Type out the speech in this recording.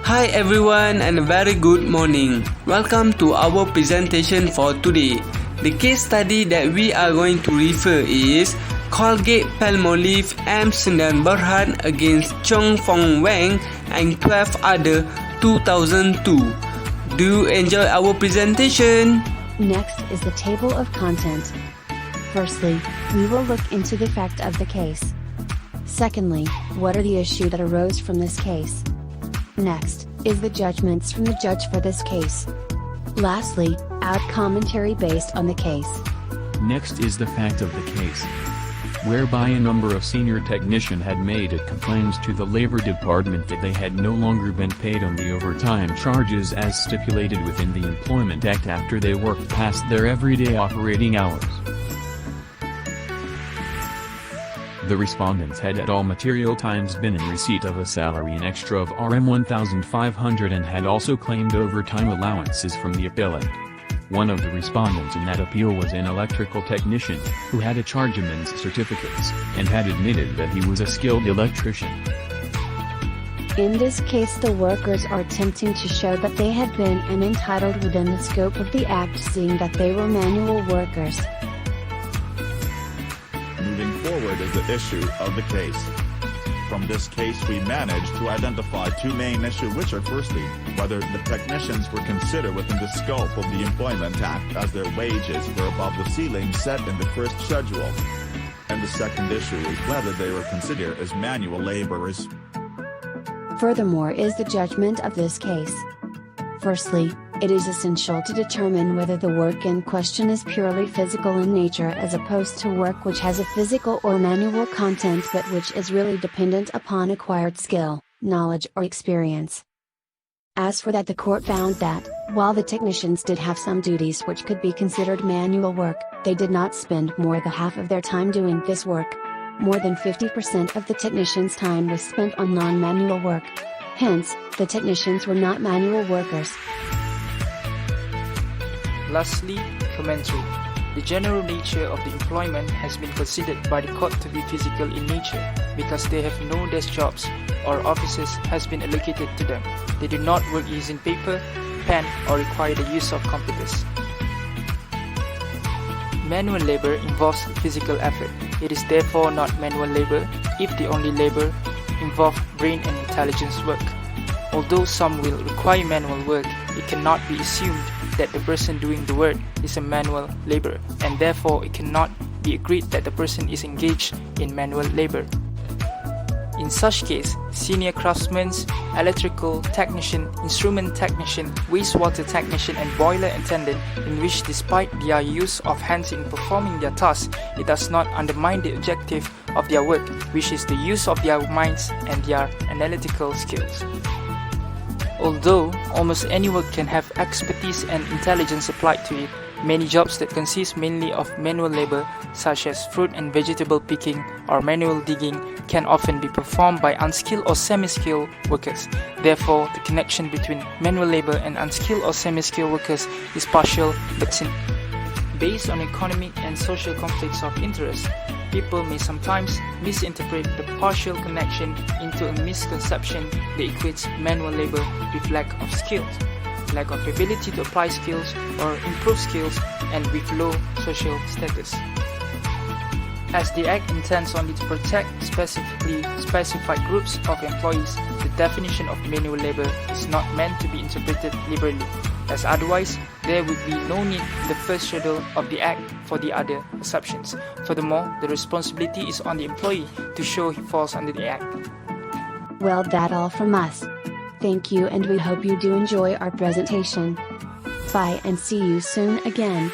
Hi everyone and a very good morning. Welcome to our presentation for today. The case study that we are going to refer is Colgate-Palmolive Amsterdam Berhad against Chong Fong Wang and 12 other 2002. Do you enjoy our presentation? Next is the table of content. Firstly, we will look into the fact of the case. Secondly, what are the issues that arose from this case? Next, is the judgments from the judge for this case. Lastly, add commentary based on the case. Next is the fact of the case, whereby a number of senior technicians had made a complaint to the Labor Department that they had no longer been paid on the overtime charges as stipulated within the Employment Act after they worked past their everyday operating hours. The respondents had at all material times been in receipt of a salary in extra of Rm 1,500 and had also claimed overtime allowances from the appellant. One of the respondents in that appeal was an electrical technician, who had a chargeman's certificates, and had admitted that he was a skilled electrician. In this case, the workers are attempting to show that they had been and entitled within the scope of the Act, seeing that they were manual workers. Moving forward is the issue of the case. From this case we managed to identify two main issues, which are firstly, whether the technicians were considered within the scope of the Employment Act as their wages were above the ceiling set in the first schedule. And the second issue is whether they were considered as manual laborers. Furthermore is the judgment of this case. Firstly, it is essential to determine whether the work in question is purely physical in nature as opposed to work which has a physical or manual content but which is really dependent upon acquired skill, knowledge or experience. As for that, the court found that, while the technicians did have some duties which could be considered manual work, they did not spend more than half of their time doing this work. More than 50% of the technicians' time was spent on non-manual work. Hence, the technicians were not manual workers. Lastly, commentary. The general nature of the employment has been considered by the court to be physical in nature, because they have no desk jobs or offices has been allocated to them. They do not work using paper, pen or require the use of computers. Manual labor involves physical effort. It is therefore not manual labor if the only labor involves brain and intelligence work. Although some will require manual work, it cannot be assumed that the person doing the work is a manual labor, and therefore it cannot be agreed that the person is engaged in manual labor. In such case, senior craftsmen, electrical technician, instrument technician, wastewater technician and boiler attendant, in which despite their use of hands in performing their tasks, it does not undermine the objective of their work, which is the use of their minds and their analytical skills. Although almost any work can have expertise and intelligence applied to it, many jobs that consist mainly of manual labor, such as fruit and vegetable picking or manual digging, can often be performed by unskilled or semi-skilled workers. Therefore, the connection between manual labor and unskilled or semi-skilled workers is partial but simple. Based on economic and social conflicts of interest, people may sometimes misinterpret the partial connection into a misconception that equates manual labor with lack of skills, lack of ability to apply skills or improve skills, and with low social status. As the Act intends only to protect specifically specified groups of employees, the definition of manual labor is not meant to be interpreted liberally, as otherwise there would be no need in the first schedule of the Act for the other exceptions. Furthermore, the responsibility is on the employee to show he falls under the Act. Well, that's all from us. Thank you, and we hope you do enjoy our presentation. Bye and see you soon again.